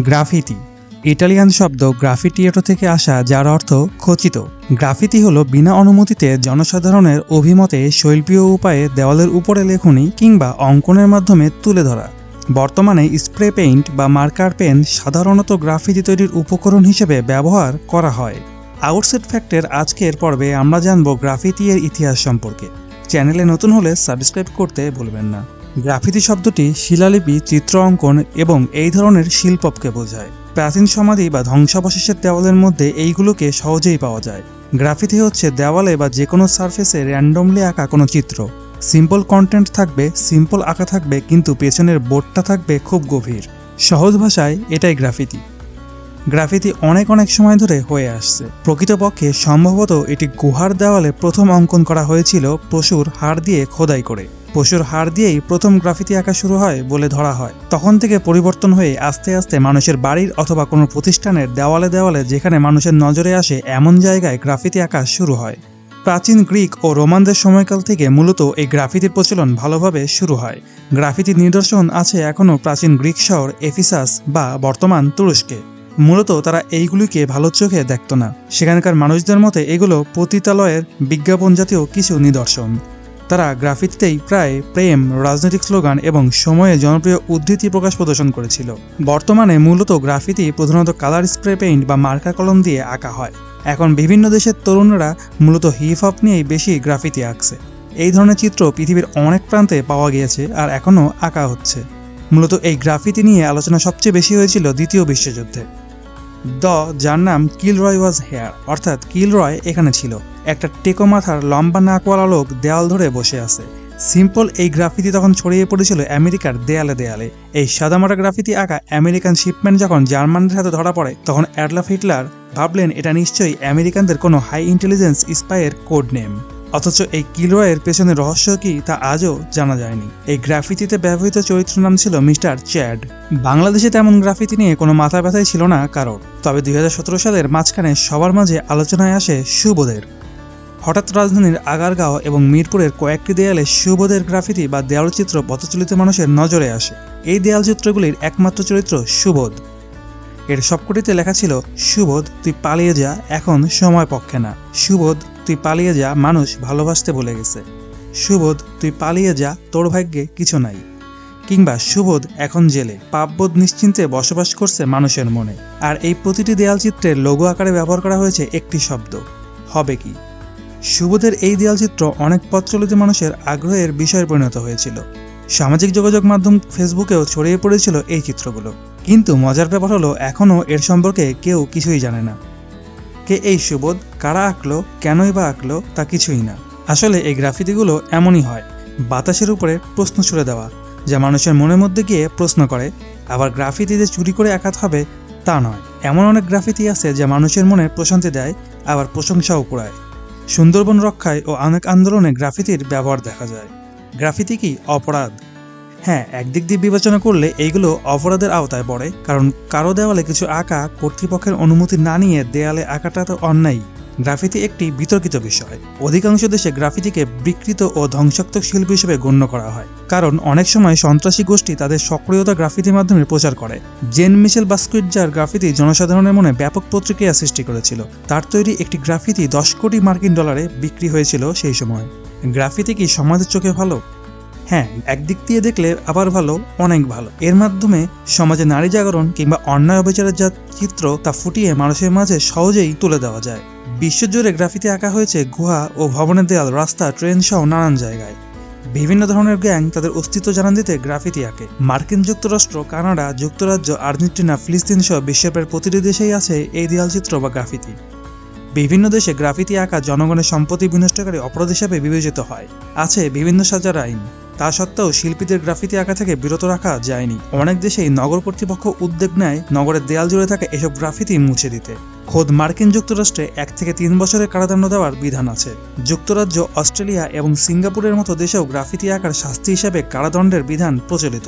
Graffiti Italian শব্দ গ্রাফিটিয়েটো থেকে আসা, যার অর্থ খচিত। গ্রাফিতি হলো বিনা অনুমতিতে জনসাধারণের অভিমতে শৈল্পীয় উপায়ে দেওয়ালের উপরে লেখনী কিংবা অঙ্কনের মাধ্যমে তুলে ধরা। বর্তমানে স্প্রে পেইন্ট বা মার্কার পেন সাধারণত গ্রাফিতি তৈরির উপকরণ হিসেবে ব্যবহার করা হয়। আউটসাইড ফ্যাক্টের আজকের পর্বে আমরা জানব গ্রাফিতি এর ইতিহাস সম্পর্কে। চ্যানেলে নতুন হলে সাবস্ক্রাইব করতে ভুলবেন না। গ্রাফিতি শব্দটি শিলালিপি, চিত্র অঙ্কন এবং এই ধরনের শিল্পকে বোঝায়। প্রাচীন সমাধি বা ধ্বংসাবশেষের দেওয়ালের মধ্যে এইগুলোকে সহজেই পাওয়া যায়। গ্রাফিতি হচ্ছে দেওয়ালে বা যে কোনো সারফেসে র্যান্ডমলি আঁকা কোনো চিত্র। সিম্পল কন্টেন্ট থাকবে, সিম্পল আঁকা থাকবে, কিন্তু পেছনের বোর্ডটা থাকবে খুব গভীর। সহজ ভাষায় এটাই গ্রাফিতি। গ্রাফিতি অনেক সময় ধরে হয়ে আসছে। প্রকৃতপক্ষে সম্ভবত এটি গুহার দেওয়ালে প্রথম অঙ্কন করা হয়েছিল পশুর হাড় দিয়ে খোদাই করে। পশুর হাড় দিয়েই প্রথম গ্রাফিতি আঁকা শুরু হয় বলে ধরা হয়। তখন থেকে পরিবর্তন হয়ে আস্তে আস্তে মানুষের বাড়ির অথবা কোনো প্রতিষ্ঠানের দেওয়ালে দেওয়ালে যেখানে মানুষের নজরে আসে এমন জায়গায় গ্রাফিতি আঁকা শুরু হয়। প্রাচীন গ্রিক ও রোমানদের সময়কাল থেকে মূলত এই গ্রাফিতির প্রচলন ভালোভাবে শুরু হয়। গ্রাফিতির নিদর্শন আছে এখনও প্রাচীন গ্রিক শহর এফিসাস বা বর্তমান তুরস্কে। মূলত তারা এইগুলিকে ভালো চোখে দেখত না। সেখানকার মানুষদের মতে এগুলো পতিতালয়ের বিজ্ঞাপন জাতীয় কিছু নিদর্শন। তারা গ্রাফিতিতেই প্রায় প্রেম, রাজনৈতিক স্লোগান এবং সময়ে জনপ্রিয় উদ্ধৃতি প্রকাশ প্রদর্শন করেছিল। বর্তমানে মূলত গ্রাফিতি প্রধানত কালার স্প্রে পেইন্ট বা মার্কা কলম দিয়ে আঁকা হয়। এখন বিভিন্ন দেশের তরুণরা মূলত হিপ হপ নিয়েই বেশি গ্রাফিতি আঁকছে। এই ধরনের চিত্র পৃথিবীর অনেক প্রান্তে পাওয়া গিয়েছে আর এখনও আঁকা হচ্ছে। মূলত এই গ্রাফিতি নিয়ে আলোচনা সবচেয়ে বেশি হয়েছিল দ্বিতীয় বিশ্বযুদ্ধে। যার নাম কিলরয় ওয়াজ হেয়ার, অর্থাৎ কিলরয় এখানে ছিল। একটা টেকো মাথার লম্বা নাকওয়ালা লোক দেওয়াল ধরে বসে আছে। সিম্পল এই গ্রাফিতি তখন ছড়িয়ে পড়েছিল আমেরিকার দেয়ালে দেয়ালে। এই সাদামাটা গ্রাফিতি আঁকা আমেরিকান শিপমেন্ট যখন জার্মানদের হাতে ধরা পড়ে তখন অ্যাডলফ হিটলার ভাবলেন এটা নিশ্চয়ই আমেরিকানদের কোনো হাই ইন্টেলিজেন্স স্পাইয়ের কোড নেম। অথচ এই কিলরয়ের পেছনে রহস্য কি তা আজও জানা যায়নি। এই গ্রাফিতিতে ব্যবহৃত চরিত্র নাম ছিল মিস্টার চ্যাড। বাংলাদেশে তেমন গ্রাফিতি নিয়ে কোনো মাথা ব্যথাই ছিল না কারোর। তবে 2017 সালের মাঝখানে সবার মাঝে আলোচনায় আসে সুবোধের। হঠাৎ রাজধানীর আগারগাঁও এবং মিরপুরের কয়েকটি দেয়ালে সুবোধের গ্রাফিতি বা দেয়ালচিত্র পথচলিত মানুষের নজরে আসে। এই দেয়ালচিত্রগুলির একমাত্র চরিত্র সুবোধ। এর সবকটিতে লেখা ছিল, সুবোধ তুই পালিয়ে যা, এখন সময় পক্ষে না। সুবোধ তুই পালিয়ে যা, মানুষ ভালোবাসতে ভুলে গেছে। সুবোধ তুই পালিয়ে যা, তোর ভাগ্যে কিছু নাই। কিংবা সুবোধ এখন জেলে, পাপবোধ নিশ্চিন্তে বসবাস করছে মানুষের মনে। আর এই প্রতিটি দেয়ালচিত্রের লোগো আকারে ব্যবহার করা হয়েছে একটি শব্দ, হবে কি। সুবোধের এই দেয়ালচিত্র অনেক পথচলিত মানুষের আগ্রহের বিষয়ে পরিণত হয়েছিল। সামাজিক যোগাযোগ মাধ্যম ফেসবুকেও ছড়িয়ে পড়েছিল এই চিত্রগুলো। কিন্তু মজার ব্যাপার হলো এখনও এর সম্পর্কে কেউ কিছুই জানে না। কে এই সুবোধ, কারা আঁকলো, কেনই বা আঁকলো তা কিছুই না। আসলে এই গ্রাফিতিগুলো এমনই হয়, বাতাসের উপরে প্রশ্ন ছুড়ে দেওয়া, যা মানুষের মনের মধ্যে গিয়ে প্রশ্ন করে। আবার গ্রাফিতি যে চুরি করে আঁকাতে হবে তা নয়। এমন অনেক গ্রাফিতি আছে যা মানুষের মনে প্রশান্তি দেয়, আবার প্রশংসাও কুড়ায়। সুন্দরবন রক্ষায় ও অনেক আন্দোলনে গ্রাফিতির ব্যবহার দেখা যায়। গ্রাফিতি কি অপরাধ? হ্যাঁ, একদিক দিয়ে বিবেচনা করলে এইগুলো অপরাধের আওতায় পড়ে। কারণ কারো দেওয়ালে কিছু আঁকা কর্তৃপক্ষের অনুমতি না নিয়ে দেয়ালে আঁকাটা তো অন্যায়। গ্রাফিতি একটি বিতর্কিত বিষয়। অধিকাংশ দেশে গ্রাফিতিকে বিকৃত ও ধ্বংসাত্মক শিল্প হিসেবে গণ্য করা হয়। কারণ অনেক সময় সন্ত্রাসী গোষ্ঠী তাদের সক্রিয়তা গ্রাফিতির মাধ্যমে প্রচার করে। জেন মিশেল বাস্কুইট, যার গ্রাফিতি জনসাধারণের মনে ব্যাপক প্রতিক্রিয়া সৃষ্টি করেছিল, তার তৈরি একটি গ্রাফিতি 10 কোটি মার্কিন ডলারে বিক্রি হয়েছিল সেই সময়। গ্রাফিতি কি সমাজের চোখে ভালো? হ্যাঁ, একদিক দিয়ে দেখলে আবার ভালো, অনেক ভালো। এর মাধ্যমে সমাজে নারী জাগরণ কিংবা অন্যায় অবিচারের যা চিত্র তা ফুটিয়ে মানুষের মাঝে সহজেই তুলে দেওয়া যায়। বিশ্বজুড়ে গ্রাফিতি আঁকা হয়েছে গুহা ও ভবনের দেয়াল, রাস্তা, ট্রেন সহ নানান জায়গায়। বিভিন্ন ধরনের গ্যাং তাদের অস্তিত্ব জানান দিতে গ্রাফিতি আঁকে। মার্কিন যুক্তরাষ্ট্র, কানাডা, যুক্তরাজ্য, আর্জেন্টিনা, ফিলিস্তিন সহ বিশ্বের প্রায় প্রতিটি দেশেই আছে এই দেয়ালচিত্র বা গ্রাফিতি। বিভিন্ন দেশে গ্রাফিতি আঁকা জনগণের সম্পত্তি বিনষ্টকারী অপরাধ হিসেবে বিবেচিত হয়। আছে বিভিন্ন সাজার আইন। তা সত্ত্বেও শিল্পীদের গ্রাফিতি আঁকা থেকে বিরত রাখা যায়নি। অনেক দেশেই নগর কর্তৃপক্ষ উদ্যোগ নেয় নগরের দেয়াল জুড়ে থাকা এসব গ্রাফিতি মুছে দিতে। খোদ মার্কিন যুক্তরাষ্ট্রে 1 থেকে 3 বছরের কারাদণ্ড দেওয়ার বিধান আছে। যুক্তরাজ্য, অস্ট্রেলিয়া এবং সিঙ্গাপুরের মতো দেশেও গ্রাফিতি আঁকার শাস্তি হিসেবে কারাদণ্ডের বিধান প্রচলিত।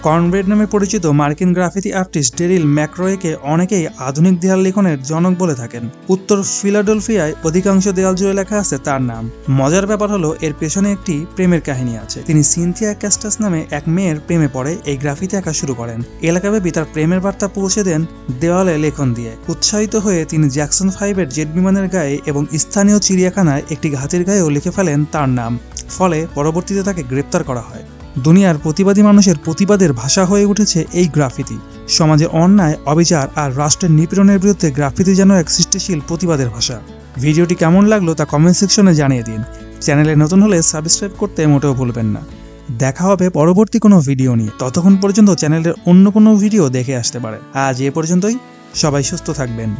কর্নব্রেড নামে পরিচিত মার্কিন গ্রাফিতি আর্টিস্ট ডেরিল ম্যাকরোয়েকে অনেকেই আধুনিক দেয়াল লিখনের জনক বলে থাকেন। উত্তর ফিলাডেলফিয়ায় অধিকাংশ দেয়াল জুড়ে লেখা আছে তার নাম। মজার ব্যাপার হলো এর পেছনে একটি প্রেমের কাহিনী আছে। তিনি সিনথিয়া ক্যাস্টাস নামে এক মেয়ের প্রেমে পড়ে এই গ্রাফিতি আঁকা শুরু করেন। এলাকাব্যাপী তার প্রেমের বার্তা পৌঁছে দেন দেওয়ালে লেখন দিয়ে। উৎসাহিত হয়ে তিনি জ্যাকসন 5-এর জেট বিমানের গায়ে এবং স্থানীয় চিড়িয়াখানায় একটি ঘাতির গায়েও লিখে ফেলেন তার নাম। ফলে পরবর্তীতে তাকে গ্রেপ্তার করা হয়। দুনিয়ার প্রতিবাদী মানুষের প্রতিবাদের ভাষা হয়ে উঠেছে এই গ্রাফিতি। সমাজের অন্যায়, অবিচার আর রাষ্ট্রের নিপীড়নের বিরুদ্ধে গ্রাফিতি যেন এক সৃষ্টিশীল প্রতিবাদের ভাষা। ভিডিওটি কেমন লাগলো তা কমেন্ট সেকশনে জানিয়ে দিন। চ্যানেলে নতুন হলে সাবস্ক্রাইব করতে মোটেও ভুলবেন না। দেখা হবে পরবর্তী কোনো ভিডিও নিয়ে। ততক্ষণ পর্যন্ত চ্যানেলের অন্য কোনো ভিডিও দেখে আসতে পারেন। আজ এ পর্যন্তই। সবাই সুস্থ থাকবেন।